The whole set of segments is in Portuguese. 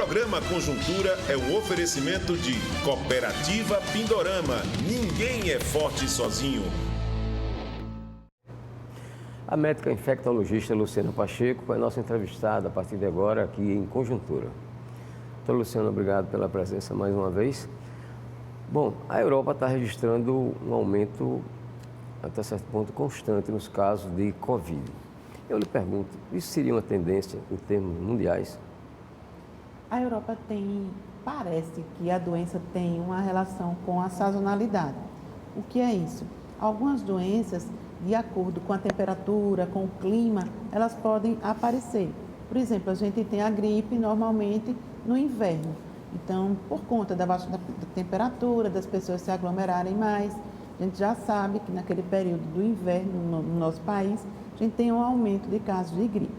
programa Conjuntura é um oferecimento de Cooperativa Pindorama. Ninguém é forte sozinho. A médica infectologista Luciana Pacheco é nossa entrevistada a partir de agora aqui em Conjuntura. Doutora Luciana, obrigado pela presença mais uma vez. Bom, a Europa está registrando um aumento, até certo ponto, constante nos casos de Covid. Eu lhe pergunto, isso seria uma tendência em termos mundiais? A Europa parece que a doença tem uma relação com a sazonalidade. O que é isso? Algumas doenças, de acordo com a temperatura, com o clima, elas podem aparecer. Por exemplo, a gente tem a gripe normalmente no inverno. Então, por conta da baixa da temperatura, das pessoas se aglomerarem mais, a gente já sabe que naquele período do inverno no nosso país, a gente tem um aumento de casos de gripe.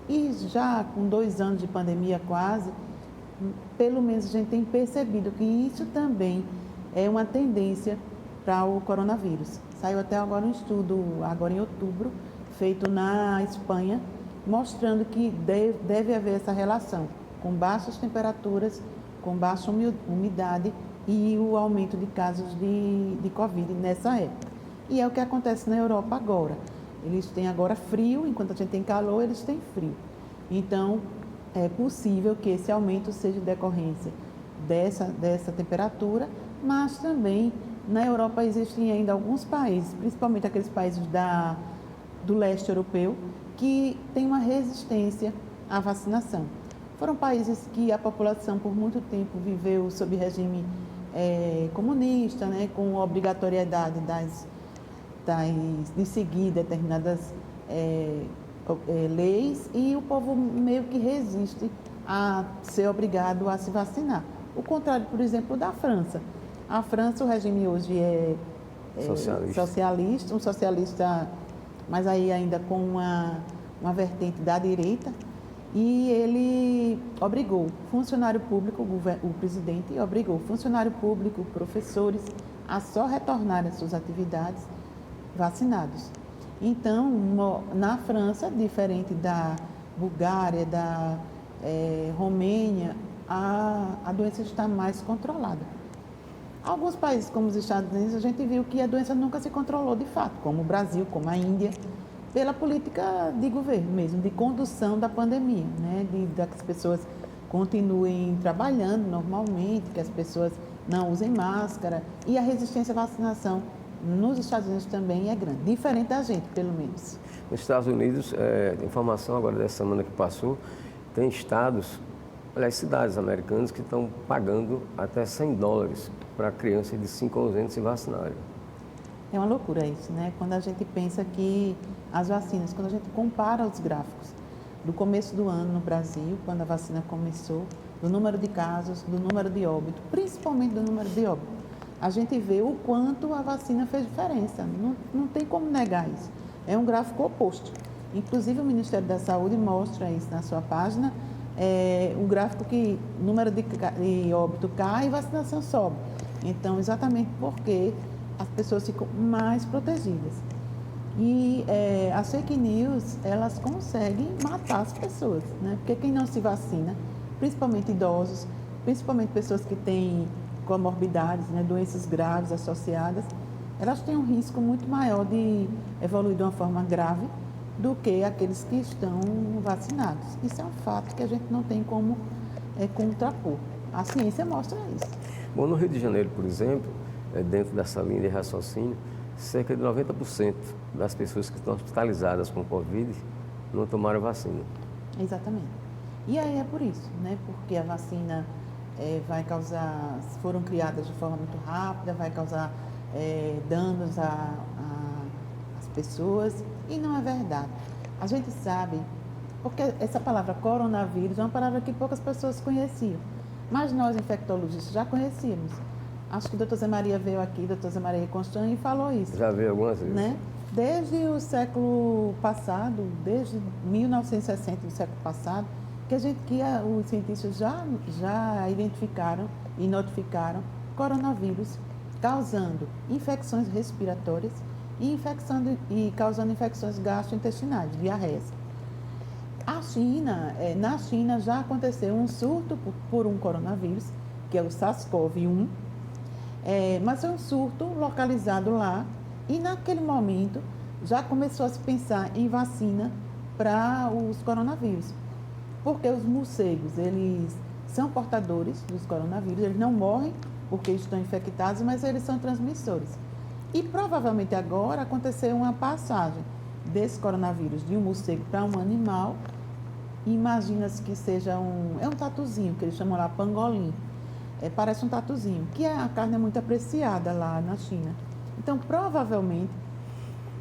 E já com 2 anos de pandemia quase, pelo menos a gente tem percebido que isso também é uma tendência para o coronavírus. Saiu até agora um estudo, agora em outubro, feito na Espanha, mostrando que deve haver essa relação com baixas temperaturas, com baixa umidade e o aumento de casos de Covid nessa época. E é o que acontece na Europa agora. Eles têm agora frio, enquanto a gente tem calor, eles têm frio. Então, é possível que esse aumento seja decorrência dessa temperatura, mas também na Europa existem ainda alguns países, principalmente aqueles países do leste europeu, que têm uma resistência à vacinação. Foram países que a população por muito tempo viveu sob regime comunista, né, com obrigatoriedade de seguir determinadas leis, e o povo meio que resiste a ser obrigado a se vacinar. O contrário, por exemplo, da França. A França, o regime hoje é socialista, um socialista, mas aí ainda com uma vertente da direita, e ele obrigou funcionário público, o presidente obrigou funcionário público, professores, a só retornar às suas atividades vacinados. Então, na França, diferente da Bulgária, da Romênia, a doença está mais controlada. Alguns países, como os Estados Unidos, a gente viu que a doença nunca se controlou de fato, como o Brasil, como a Índia, pela política de governo mesmo, de condução da pandemia, né? Que as pessoas continuem trabalhando normalmente, que as pessoas não usem máscara, e a resistência à vacinação nos Estados Unidos também é grande, diferente da gente, pelo menos. Nos Estados Unidos, informação agora dessa semana que passou, tem estados, aliás, cidades americanas que estão pagando até $100 para crianças de 5 a 11 anos se vacinarem. É uma loucura isso, né? Quando a gente pensa que as vacinas, quando a gente compara os gráficos do começo do ano no Brasil, quando a vacina começou, do número de casos, do número de óbito, principalmente do número de óbito, a gente vê o quanto a vacina fez diferença. Não tem como negar isso. É um gráfico oposto. Inclusive, o Ministério da Saúde mostra isso na sua página, um gráfico que o número de óbito cai e vacinação sobe. Então, exatamente porque as pessoas ficam mais protegidas. E as fake news, elas conseguem matar as pessoas, né? Porque quem não se vacina, principalmente idosos, principalmente pessoas que têm comorbidades, né, doenças graves associadas, elas têm um risco muito maior de evoluir de uma forma grave do que aqueles que estão vacinados. Isso é um fato que a gente não tem como contrapor. A ciência mostra isso. Bom, no Rio de Janeiro, por exemplo, dentro dessa linha de raciocínio, cerca de 90% das pessoas que estão hospitalizadas com Covid não tomaram vacina. Exatamente. E aí é por isso, né? Porque a vacina vai causar, foram criadas de forma muito rápida, vai causar danos às pessoas, e não é verdade. A gente sabe, porque essa palavra coronavírus é uma palavra que poucas pessoas conheciam, mas nós infectologistas já conhecíamos. Acho que o Dr. Zé Maria veio aqui, Dr. Zé Maria Constante, e falou isso. Já veio algumas vezes. Né? Desde o século passado, desde 1960 do século passado, que os cientistas já identificaram e notificaram coronavírus causando infecções respiratórias e causando infecções gastrointestinais, diarreias. A China, na China já aconteceu um surto por um coronavírus, que é o SARS-CoV-1, mas é um surto localizado lá e naquele momento já começou a se pensar em vacina para os coronavírus, porque os morcegos, eles são portadores dos coronavírus, eles não morrem porque estão infectados, mas eles são transmissores. E provavelmente agora aconteceu uma passagem desse coronavírus de um morcego para um animal. Imagina-se que seja um tatuzinho, que eles chamam lá pangolim. Parece um tatuzinho, que a carne é muito apreciada lá na China. Então, provavelmente,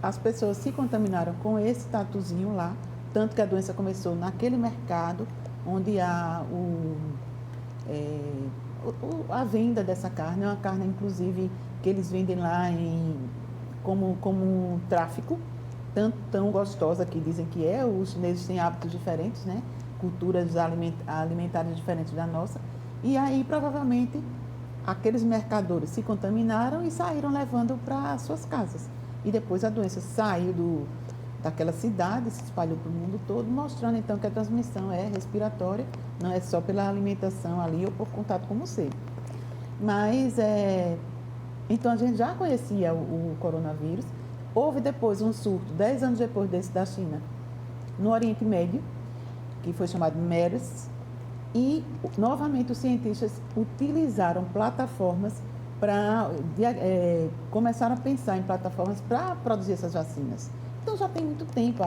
as pessoas se contaminaram com esse tatuzinho lá, tanto que a doença começou naquele mercado, onde há a venda dessa carne. É uma carne, inclusive, que eles vendem lá como um tráfico, tão gostosa que dizem que é. Os chineses têm hábitos diferentes, né? Culturas alimentares diferentes da nossa. E aí, provavelmente, aqueles mercadores se contaminaram e saíram levando para suas casas. E depois a doença saiu daquela cidade, se espalhou para o mundo todo, mostrando então que a transmissão é respiratória, não é só pela alimentação ali ou por contato com o morcego. Mas, então a gente já conhecia o coronavírus. Houve depois um surto, 10 anos depois desse da China, no Oriente Médio, que foi chamado MERS, e novamente os cientistas utilizaram plataformas começaram a pensar em plataformas para produzir essas vacinas. Então já tem muito tempo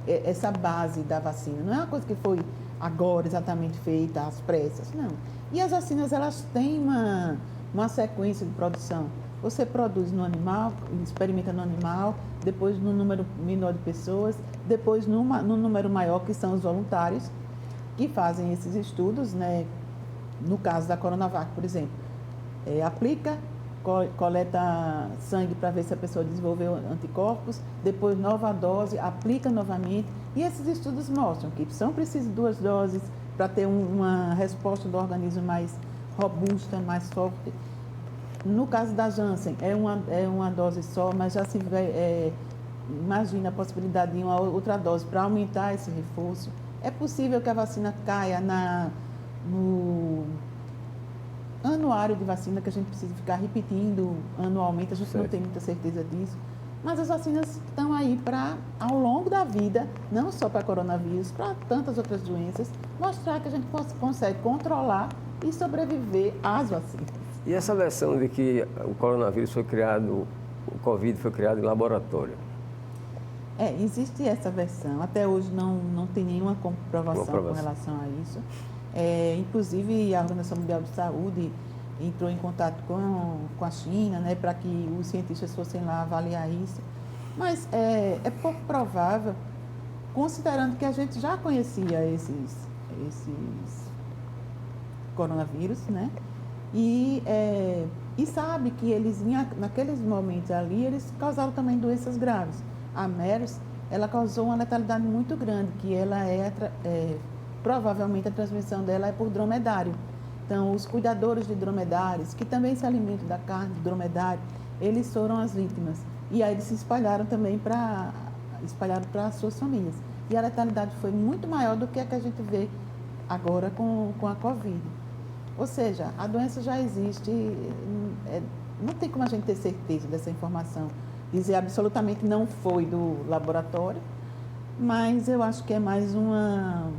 essa base da vacina, não é uma coisa que foi agora exatamente feita às pressas, não. E as vacinas, elas têm uma sequência de produção. Você produz no animal, experimenta no animal, depois no número menor de pessoas, depois no número maior, que são os voluntários, que fazem esses estudos, né? No caso da Coronavac, por exemplo, aplica, coleta sangue para ver se a pessoa desenvolveu anticorpos, depois nova dose, aplica novamente, e esses estudos mostram que são precisas 2 doses para ter uma resposta do organismo mais robusta, mais forte. No caso da Janssen, é uma dose só, mas já se imagina a possibilidade de uma outra dose para aumentar esse reforço. É possível que a vacina caia no anuário de vacina, que a gente precisa ficar repetindo anualmente, a gente não tem muita certeza disso. Mas as vacinas estão aí para, ao longo da vida, não só para coronavírus, para tantas outras doenças, mostrar que a gente consegue controlar e sobreviver às vacinas. E essa versão de que o coronavírus foi criado, o Covid foi criado em laboratório? Existe essa versão. Até hoje não tem nenhuma comprovação com relação a isso. Inclusive, a Organização Mundial de Saúde entrou em contato com a China, né, para que os cientistas fossem lá avaliar isso. Mas é pouco provável, considerando que a gente já conhecia esses coronavírus, né? E sabe que eles, naqueles momentos ali, eles causaram também doenças graves. A MERS, ela causou uma letalidade muito grande, que ela provavelmente a transmissão dela é por dromedário. Então, os cuidadores de dromedários, que também se alimentam da carne de dromedário, eles foram as vítimas. E aí eles se espalharam também para as suas famílias. E a letalidade foi muito maior do que a gente vê agora com a Covid. Ou seja, a doença já existe, não tem como a gente ter certeza dessa informação. Dizer absolutamente não foi do laboratório, mas eu acho que é mais uma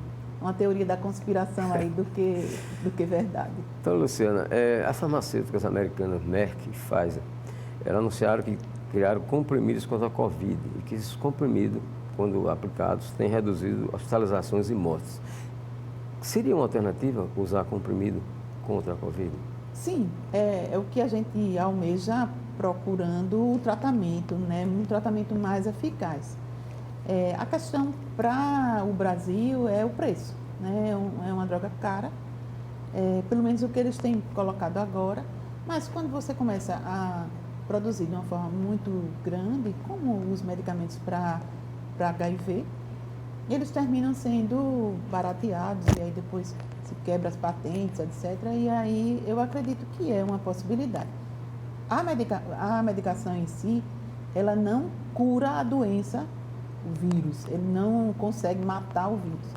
teoria da conspiração aí do que verdade. Então, Luciana, as farmacêuticas americanas, Merck e Pfizer, elas anunciaram que criaram comprimidos contra a Covid e que esses comprimidos, quando aplicados, têm reduzido hospitalizações e mortes. Seria uma alternativa usar comprimido contra a Covid? Sim, é o que a gente almeja procurando o tratamento, né? Um tratamento mais eficaz. A questão para o Brasil é o preço, né? É uma droga cara, pelo menos o que eles têm colocado agora, mas quando você começa a produzir de uma forma muito grande, como os medicamentos para HIV, eles terminam sendo barateados e aí depois se quebra as patentes, etc. E aí eu acredito que é uma possibilidade. A medicação em si, ela não cura a doença o vírus, ele não consegue matar o vírus.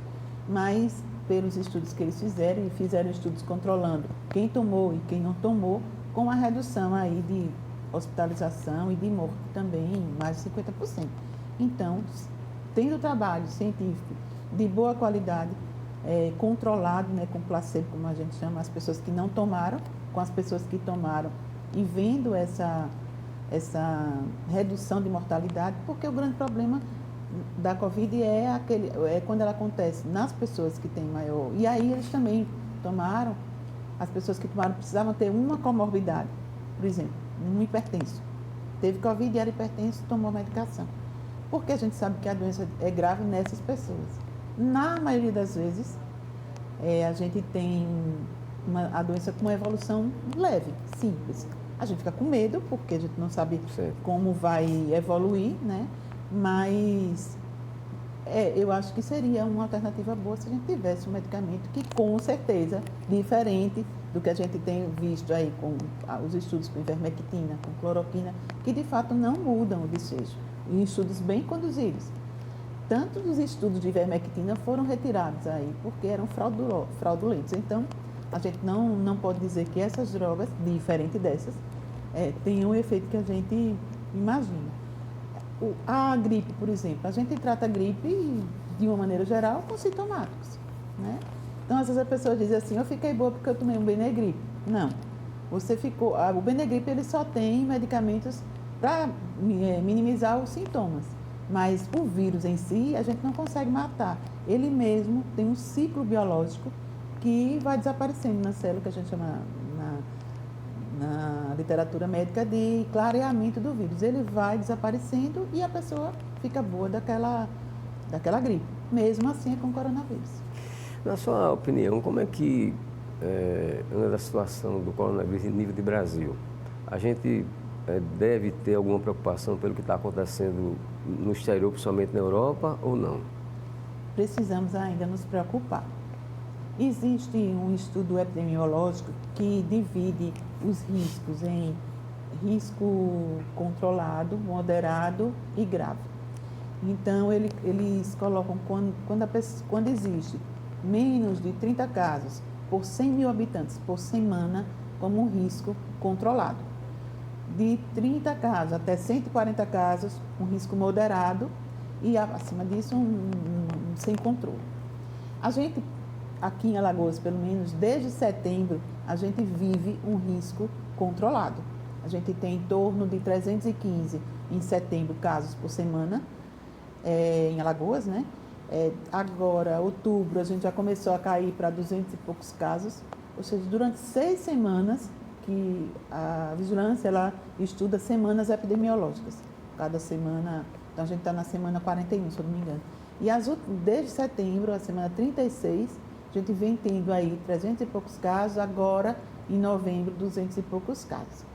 Mas, pelos estudos que eles fizeram, e fizeram estudos controlando quem tomou e quem não tomou, com a redução aí de hospitalização e de morte também em mais de 50%. Então, tendo trabalho científico de boa qualidade, controlado, né, com placebo, como a gente chama, as pessoas que não tomaram, com as pessoas que tomaram, e vendo essa redução de mortalidade, porque o grande problema da Covid é quando ela acontece nas pessoas que têm maior. E aí eles também tomaram, as pessoas que tomaram precisavam ter uma comorbidade, por exemplo, um hipertenso. Teve Covid e era hipertenso, tomou medicação. Porque a gente sabe que a doença é grave nessas pessoas. Na maioria das vezes, a gente tem a doença com uma evolução leve, simples. A gente fica com medo, porque a gente não sabe como vai evoluir, né? Mas eu acho que seria uma alternativa boa se a gente tivesse um medicamento que, com certeza, diferente do que a gente tem visto aí com os estudos com ivermectina, com cloroquina, que de fato não mudam o desfecho, em estudos bem conduzidos. Tanto dos estudos de ivermectina foram retirados aí, porque eram fraudulentos. Então, a gente não pode dizer que essas drogas, diferente dessas, tenham o efeito que a gente imagina. A gripe, por exemplo, a gente trata a gripe, de uma maneira geral, com sintomáticos, né? Então, às vezes a pessoa diz assim, eu fiquei boa porque eu tomei um Benegripe. Não, o Benegripe ele só tem medicamentos para minimizar os sintomas, mas o vírus em si a gente não consegue matar. Ele mesmo tem um ciclo biológico que vai desaparecendo na célula, que a gente chama na literatura médica de clareamento do vírus. Ele vai desaparecendo e a pessoa fica boa daquela gripe. Mesmo assim é com o coronavírus. Na sua opinião, como é que anda a situação do coronavírus em nível de Brasil? A gente deve ter alguma preocupação pelo que está acontecendo no exterior, principalmente na Europa, ou não? Precisamos ainda nos preocupar. Existe um estudo epidemiológico que divide os riscos em risco controlado, moderado e grave. Então, eles colocam quando existe menos de 30 casos por 100 mil habitantes por semana como um risco controlado. De 30 casos até 140 casos, um risco moderado e, acima disso, um sem controle. A gente, aqui em Alagoas, pelo menos desde setembro, a gente vive um risco controlado. A gente tem em torno de 315 em setembro casos por semana, em Alagoas, né? Agora, outubro, a gente já começou a cair para 200 e poucos casos, ou seja, durante 6 semanas que a vigilância ela estuda semanas epidemiológicas. Cada semana, então a gente está na semana 41, se eu não me engano. E desde setembro, a semana 36, a gente vem tendo aí 300 e poucos casos, agora em novembro 200 e poucos casos.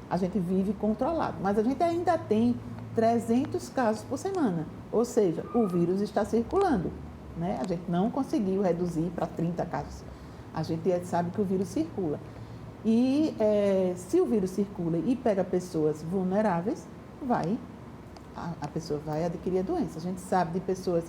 A gente vive controlado, mas a gente ainda tem 300 casos por semana, ou seja, o vírus está circulando, né? A gente não conseguiu reduzir para 30 casos. A gente sabe que o vírus circula. E se o vírus circula e pega pessoas vulneráveis, a pessoa vai adquirir a doença. A gente sabe de pessoas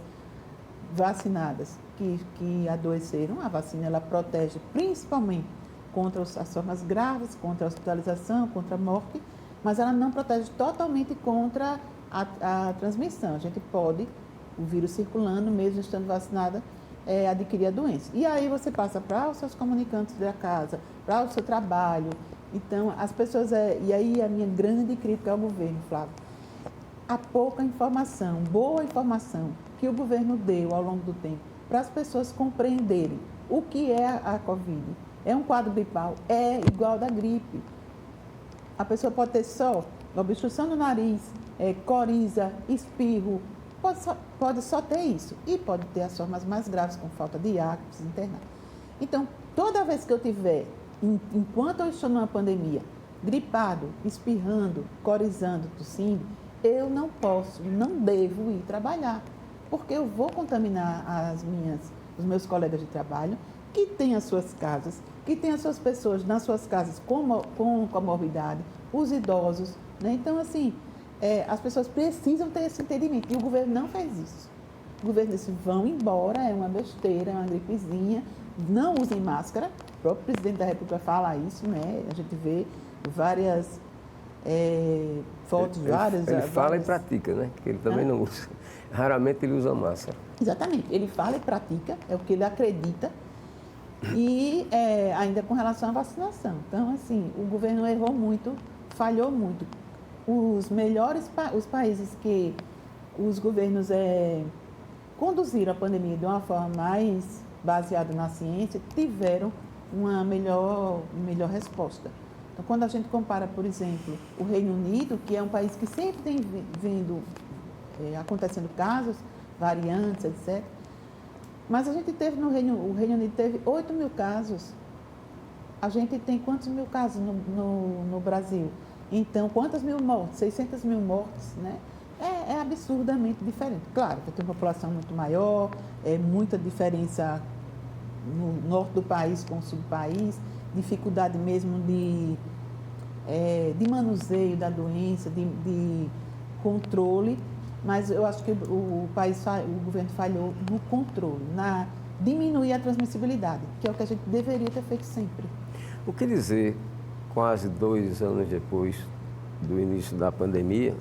vacinadas que adoeceram. A vacina ela protege principalmente contra as formas graves, contra a hospitalização, contra a morte, mas ela não protege totalmente contra a transmissão. A gente pode, o vírus circulando, mesmo estando vacinada, adquirir a doença. E aí você passa para os seus comunicantes da casa, para o seu trabalho. Então, as pessoas... e aí a minha grande crítica ao governo, Flávio, a pouca informação, boa informação, que o governo deu ao longo do tempo, para as pessoas compreenderem o que é a Covid. É um quadro gripal, é igual ao da gripe. A pessoa pode ter só obstrução no nariz, coriza, espirro, pode só ter isso. E pode ter as formas mais graves, com falta de ar, que precisa internar. Então, toda vez que eu tiver, enquanto eu estou numa pandemia, gripado, espirrando, corizando, tossindo, eu não posso, não devo ir trabalhar, porque eu vou contaminar os meus colegas de trabalho, que têm as suas casas, que têm as suas pessoas nas suas casas com comorbidade, os idosos, né? Então, assim, as pessoas precisam ter esse entendimento. E o governo não fez isso. O governo disse, vão embora, é uma besteira, é uma gripezinha, não usem máscara. O próprio presidente da República fala isso, né? A gente vê várias fotos, várias... Ele fala e pratica, né? Porque ele também não usa. Raramente ele usa máscara. Exatamente. Ele fala e pratica, é o que ele acredita. E ainda com relação à vacinação. Então, assim, o governo errou muito, falhou muito. Os países que os governos conduziram a pandemia de uma forma mais baseada na ciência, tiveram uma melhor resposta. Então, quando a gente compara, por exemplo, o Reino Unido, que é um país que sempre tem vindo acontecendo casos, variantes, etc. Mas a gente teve o Reino Unido teve 8 mil casos. A gente tem quantos mil casos no Brasil? Então, quantas mil mortes? 600 mil mortes, né? É absurdamente diferente. Claro, tem uma população muito maior, muita diferença no norte do país com o sul do país, dificuldade mesmo de manuseio da doença, de controle, mas eu acho que o governo falhou no controle, na diminuir a transmissibilidade, que é o que a gente deveria ter feito sempre. O que dizer, quase 2 anos depois do início da pandemia,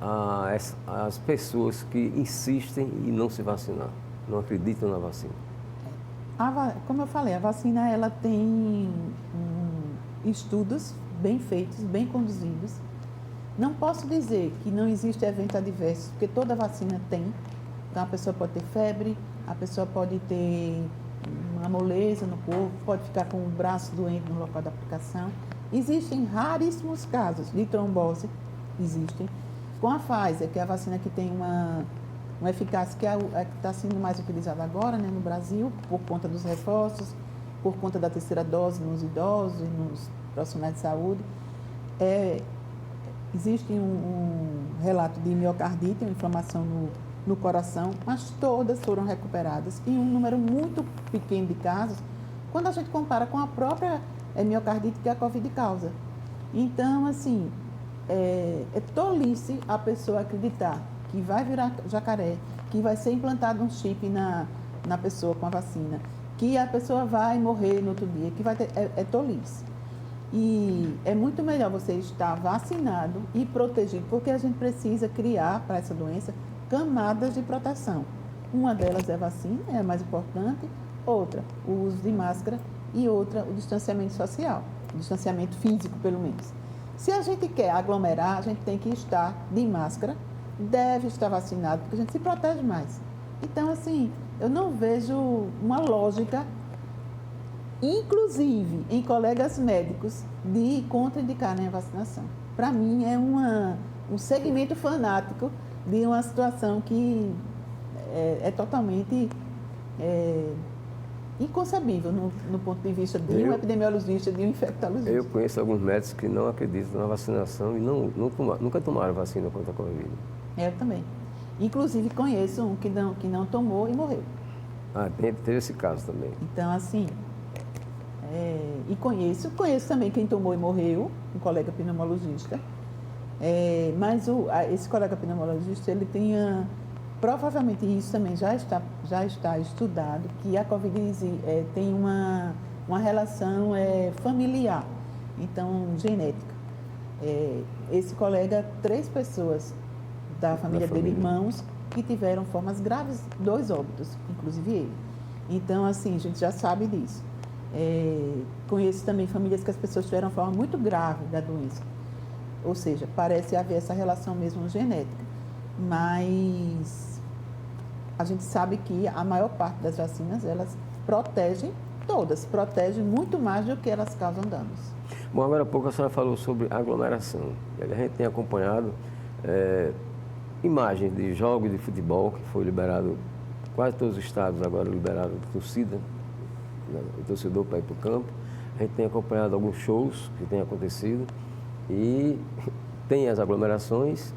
as pessoas que insistem em não se vacinar, não acreditam na vacina? Como eu falei, a vacina ela tem estudos bem feitos, bem conduzidos. Não posso dizer que não existe evento adverso, porque toda vacina tem. Então, a pessoa pode ter febre, a pessoa pode ter uma moleza no corpo, pode ficar com o braço doente no local da aplicação. Existem raríssimos casos de trombose, existem. Com a Pfizer, que é a vacina que tem uma eficácia que está sendo mais utilizada agora, né, no Brasil, por conta dos reforços, por conta da terceira dose nos idosos e nos profissionais de saúde. Existe um relato de miocardite, uma inflamação no coração, mas todas foram recuperadas em um número muito pequeno de casos, quando a gente compara com a própria miocardite que a Covid causa. Então, assim, é tolice a pessoa acreditar que vai virar jacaré, que vai ser implantado um chip na pessoa com a vacina, que a pessoa vai morrer no outro dia, que vai ter, tolice. E é muito melhor você estar vacinado e protegido, porque a gente precisa criar para essa doença camadas de proteção. Uma delas é a vacina, é a mais importante, outra, o uso de máscara e outra, o distanciamento social, o distanciamento físico, pelo menos. Se a gente quer aglomerar, a gente tem que estar de máscara, deve estar vacinado, porque a gente se protege mais. Então, assim, eu não vejo uma lógica, inclusive em colegas médicos, de contraindicarem a vacinação. Para mim, é um segmento fanático de uma situação que é totalmente inconcebível no ponto de vista de um epidemiologista, de um infectologista. Eu conheço alguns médicos que não acreditam na vacinação e nunca tomaram vacina contra a Covid. Eu também. Inclusive, conheço um que não tomou e morreu. Teve esse caso também. Então, assim, e conheço também quem tomou e morreu, um colega pneumologista. Mas esse colega pneumologista, ele tinha, provavelmente isso também já está estudado, que a Covid tem uma relação familiar, então genética. Esse colega, 3 pessoas da família dele, irmãos, que tiveram formas graves, 2 óbitos, inclusive ele. Então, assim, a gente já sabe disso. Conheço também famílias que as pessoas tiveram forma muito grave da doença. Ou seja, parece haver essa relação mesmo genética. Mas a gente sabe que a maior parte das vacinas, elas protegem, todas, protegem muito mais do que elas causam danos. Bom, agora há pouco a senhora falou sobre aglomeração. E a gente tem acompanhado imagens de jogos de futebol, que foi liberado, quase todos os estados agora liberaram torcida, o torcedor para ir para o campo. A gente tem acompanhado alguns shows que têm acontecido e tem as aglomerações,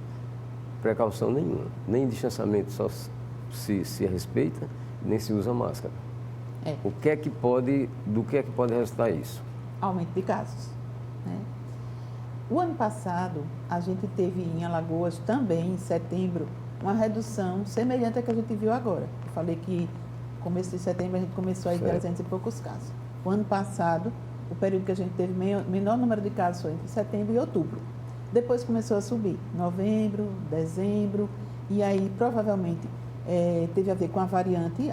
precaução nenhuma, nem distanciamento só se respeita, nem se usa máscara. Do que é que pode resultar isso? Aumento de casos, né? O ano passado, a gente teve em Alagoas também, em setembro, uma redução semelhante à que a gente viu agora. Eu falei que no começo de setembro a gente começou a ir 300 e poucos casos. O ano passado, o período que a gente teve menor número de casos foi entre setembro e outubro. Depois começou a subir, novembro, dezembro, e aí provavelmente teve a ver com a variante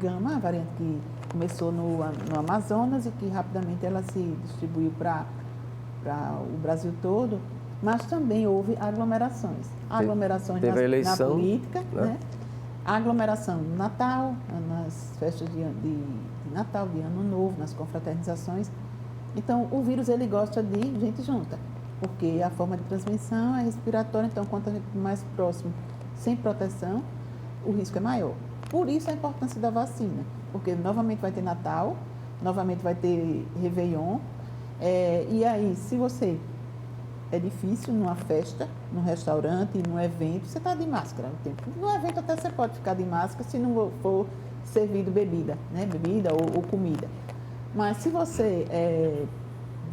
Gama, a variante que começou no Amazonas e que rapidamente ela se distribuiu para o Brasil todo, mas também houve aglomerações. Aglomerações na política, né? Aglomeração no Natal, nas festas de Natal, de Ano Novo, nas confraternizações. Então, o vírus ele gosta de gente junta, porque a forma de transmissão é respiratória, então quanto a gente mais próximo, sem proteção, o risco é maior. Por isso a importância da vacina, porque novamente vai ter Natal, novamente vai ter Réveillon, e aí, se você é difícil numa festa, num restaurante, num evento, você está de máscara o tempo. No evento até você pode ficar de máscara se não for servido bebida, né? Bebida ou comida. Mas se você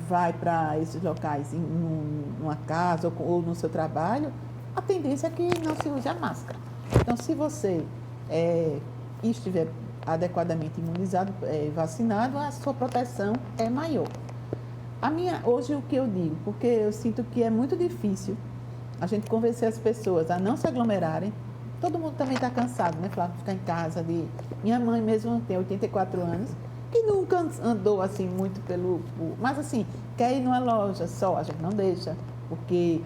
vai para esses locais numa casa ou no seu trabalho, a tendência é que não se use a máscara. Então, se você estiver adequadamente imunizado, vacinado, a sua proteção é maior. Hoje o que eu digo, porque eu sinto que é muito difícil a gente convencer as pessoas a não se aglomerarem. Todo mundo também está cansado, né, Flávio, de ficar em casa. Minha mãe mesmo tem 84 anos, que nunca andou assim muito mas assim, quer ir numa loja só, a gente não deixa, porque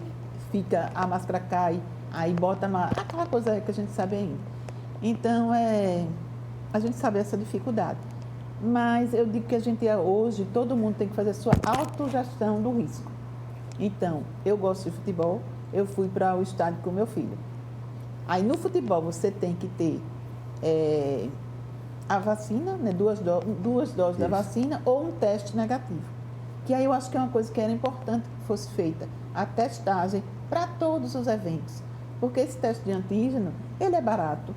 a máscara cai, aí bota aquela coisa que a gente sabe ainda. Então, a gente sabe essa dificuldade. Mas eu digo que hoje, todo mundo tem que fazer a sua autogestão do risco. Então, eu gosto de futebol, eu fui para o estádio com meu filho. Aí, no futebol, você tem que ter a vacina, né, duas doses da vacina ou um teste negativo. Que aí eu acho que é uma coisa que era importante que fosse feita, a testagem para todos os eventos. Porque esse teste de antígeno, ele é barato,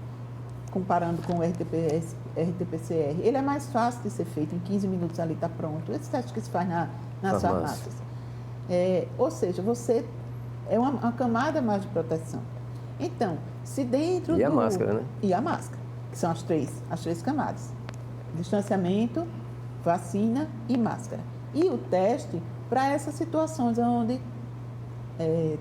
comparando com o RT-PCR, ele é mais fácil de ser feito, em 15 minutos ali está pronto. Esse teste que se faz nas farmácias. Ou seja, você é uma camada mais de proteção. Então, se dentro a máscara, né? E a máscara, que são as três camadas. Distanciamento, vacina e máscara. E o teste para essas situações onde,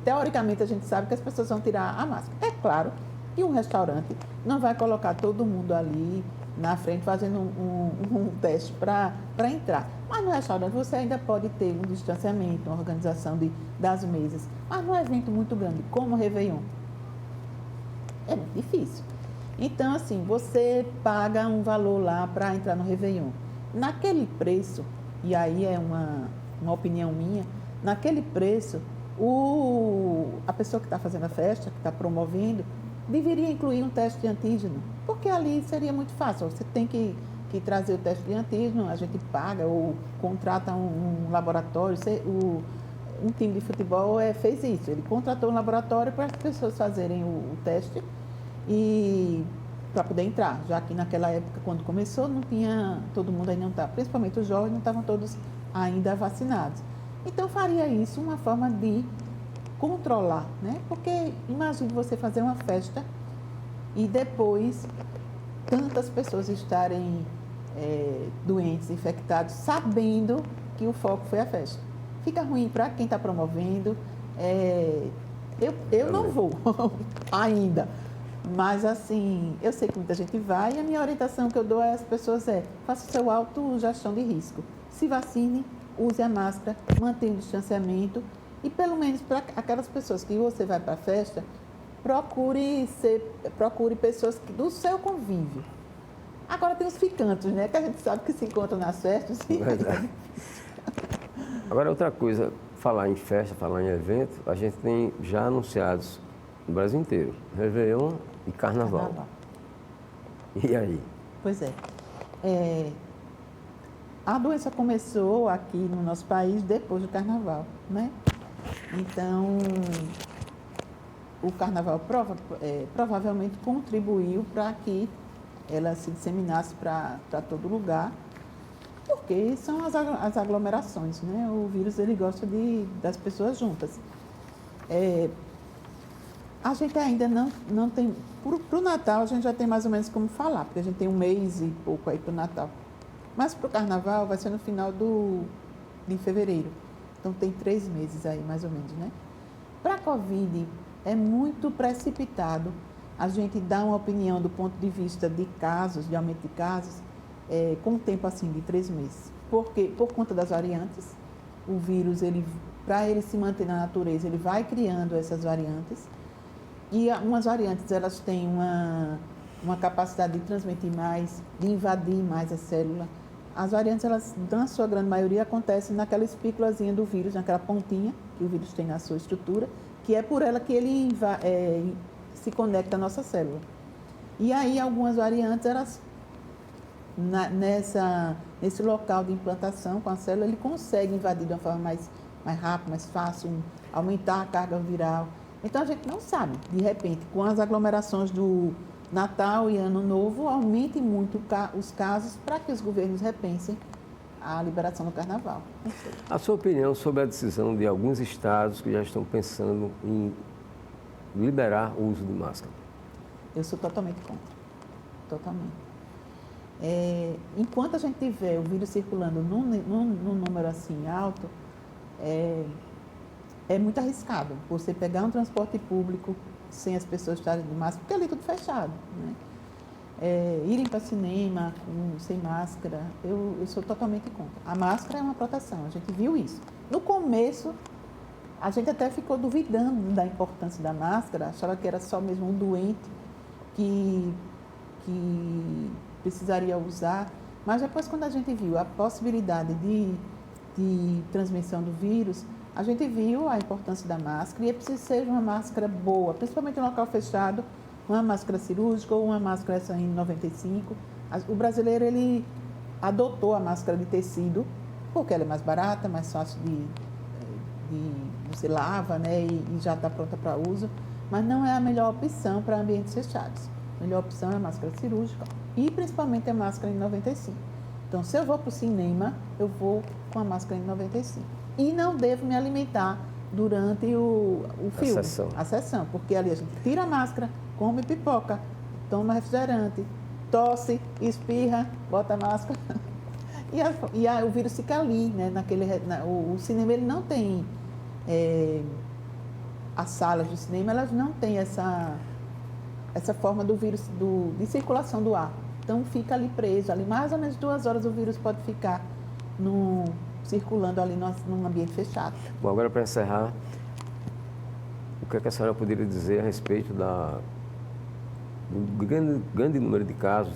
teoricamente, a gente sabe que as pessoas vão tirar a máscara. É claro que um restaurante não vai colocar todo mundo ali na frente fazendo um teste para entrar. Mas no restaurante você ainda pode ter um distanciamento, uma organização das mesas. Mas num evento muito grande, como o Réveillon, é muito difícil. Então, assim, você paga um valor lá para entrar no Réveillon. Naquele preço, e aí é uma opinião minha, naquele preço, a pessoa que está fazendo a festa, que está promovendo, deveria incluir um teste de antígeno, porque ali seria muito fácil. Você tem que trazer o teste de antígeno, a gente paga ou contrata um laboratório. Um time de futebol fez isso, ele contratou um laboratório para as pessoas fazerem o teste e para poder entrar, já que naquela época, quando começou, não tinha, todo mundo ainda não estava, principalmente os jovens, não estavam todos ainda vacinados. Então, faria isso uma forma de controlar, né? Porque imagine você fazer uma festa e depois tantas pessoas estarem doentes, infectados, sabendo que o foco foi a festa. Fica ruim para quem está promovendo. Eu não vou ainda, mas assim, eu sei que muita gente vai e a minha orientação que eu dou às pessoas faça o seu autogestão de risco. Se vacine, use a máscara, mantenha o distanciamento. E pelo menos para aquelas pessoas que você vai para a festa, procure pessoas do seu convívio. Agora tem os ficantes, né? Que a gente sabe que se encontram nas festas. Verdade. Agora outra coisa, falar em festa, falar em evento, a gente tem já anunciados no Brasil inteiro, Réveillon e Carnaval. E aí? Pois a doença começou aqui no nosso país depois do Carnaval, né? Então, o Carnaval provavelmente contribuiu para que ela se disseminasse para todo lugar, porque porque são as aglomerações, né? O vírus, ele gosta das pessoas juntas. A gente ainda não tem... Para o Natal, a gente já tem mais ou menos como falar, porque a gente tem um mês e pouco aí para o Natal. Mas para o Carnaval vai ser no final de fevereiro. Então tem 3 meses aí, mais ou menos, né? Para a Covid, é muito precipitado a gente dar uma opinião do ponto de vista de casos, de aumento de casos, com um tempo assim de 3 meses. Porque, por conta das variantes, o vírus, para ele se manter na natureza, ele vai criando essas variantes. E umas variantes, elas têm uma capacidade de transmitir mais, de invadir mais a célula. As variantes, elas, na sua grande maioria, acontecem naquela espículazinha do vírus, naquela pontinha que o vírus tem na sua estrutura, que é por ela que ele se conecta à nossa célula. E aí, algumas variantes, elas, nesse local de implantação com a célula, ele consegue invadir de uma forma mais rápida, mais fácil, aumentar a carga viral. Então, a gente não sabe, de repente, com as aglomerações do Natal e Ano Novo, aumentem muito os casos para que os governos repensem a liberação do Carnaval. A sua opinião sobre a decisão de alguns estados que já estão pensando em liberar o uso de máscara? Eu sou totalmente contra. Totalmente. Enquanto a gente tiver o vírus circulando num número assim alto, é muito arriscado você pegar um transporte público sem as pessoas estarem de máscara, porque ali é tudo fechado, né? Irem para cinema sem máscara, eu sou totalmente contra. A máscara é uma proteção, a gente viu isso. No começo, a gente até ficou duvidando da importância da máscara, achava que era só mesmo um doente que precisaria usar, mas depois, quando a gente viu a possibilidade de transmissão do vírus, a gente viu a importância da máscara e é preciso ser uma máscara boa, principalmente em local fechado, uma máscara cirúrgica ou uma máscara N95. O brasileiro, ele adotou a máscara de tecido, porque ela é mais barata, mais fácil de você lava, né, e já está pronta para uso, mas não é a melhor opção para ambientes fechados. A melhor opção é a máscara cirúrgica e principalmente a máscara N95. Então, se eu vou para o cinema, eu vou com a máscara N95. E não devo me alimentar durante o filme, a sessão, porque ali a gente tira a máscara, come pipoca, toma refrigerante, tosse, espirra, bota a máscara e o vírus fica ali, né? O cinema, ele não tem, as salas do cinema, elas não têm essa forma do vírus, de circulação do ar. Então fica ali preso, ali mais ou menos 2 horas o vírus pode ficar circulando ali num ambiente fechado. Bom, agora para encerrar, o que a senhora poderia dizer a respeito do grande número de casos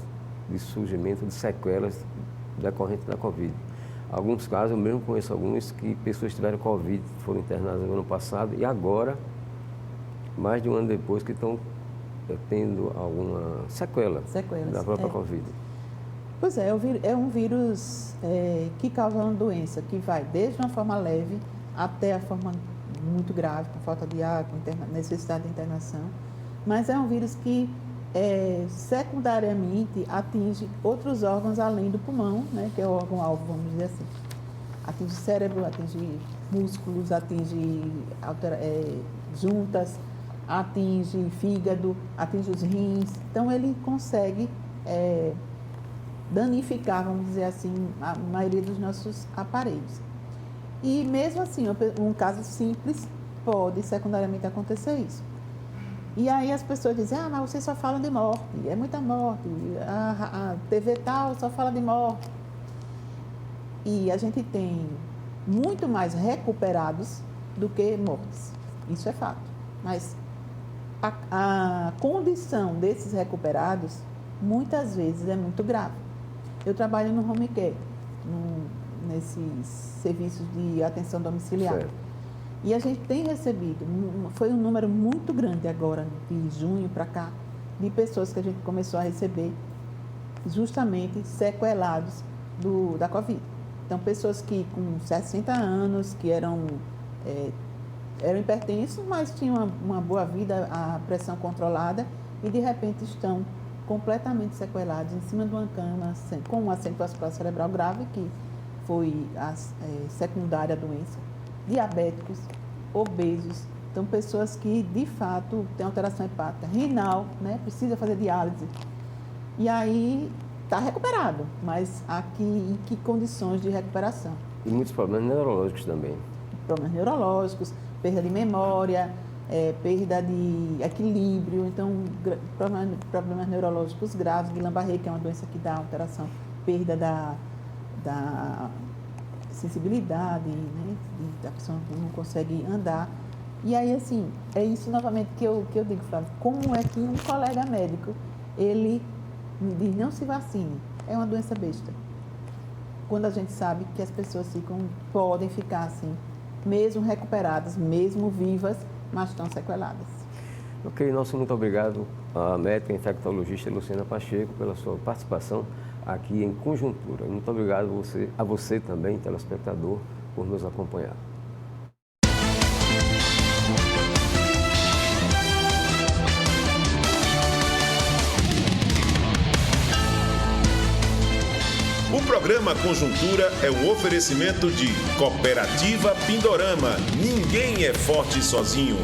de surgimento de sequelas decorrentes da Covid? Alguns casos, eu mesmo conheço alguns que pessoas tiveram Covid, foram internadas no ano passado e agora, mais de um ano depois, que estão tendo alguma sequelas da própria Covid. Pois é um vírus que causa uma doença que vai desde uma forma leve até a forma muito grave, com falta de ar, com necessidade de internação. Mas é um vírus que secundariamente atinge outros órgãos além do pulmão, né, que é o órgão-alvo, vamos dizer assim. Atinge o cérebro, atinge músculos, atinge juntas, atinge fígado, atinge os rins. Então, ele consegue danificar, vamos dizer assim, a maioria dos nossos aparelhos. E mesmo assim, um caso simples pode secundariamente acontecer isso. E aí as pessoas dizem, mas vocês só falam de morte, é muita morte, a TV tal só fala de morte. E a gente tem muito mais recuperados do que mortes, isso é fato. Mas a condição desses recuperados, muitas vezes, é muito grave. Eu trabalho no home care, nesses serviços de atenção domiciliar. Certo. E a gente tem recebido, foi um número muito grande agora, de junho para cá, de pessoas que a gente começou a receber justamente sequelados da Covid. Então, pessoas que com 60 anos, que eram hipertensos, mas tinham uma boa vida, a pressão controlada, e de repente estão completamente sequelados em cima de uma cama, com um acentuação cerebral grave, que foi secundária à doença, diabéticos, obesos, então pessoas que de fato têm alteração hepática, renal, né, precisa fazer diálise. E aí está recuperado, mas aqui em que condições de recuperação? E muitos problemas neurológicos também. Problemas neurológicos, perda de memória, perda de equilíbrio, então problemas neurológicos graves, Guillain-Barré, que é uma doença que dá alteração, perda da sensibilidade, né? A pessoa não consegue andar. E aí, assim, é isso novamente que eu digo, Flávio, como é que um colega médico, ele diz, não se vacine, é uma doença besta. Quando a gente sabe que as pessoas podem ficar assim, mesmo recuperadas, mesmo vivas, mas estão sequeladas. Ok, nosso muito obrigado à médica infectologista Luciana Pacheco pela sua participação aqui em Conjuntura. Muito obrigado a você também, telespectador, por nos acompanhar. O programa Conjuntura é um oferecimento de Cooperativa Pindorama. Ninguém é forte sozinho.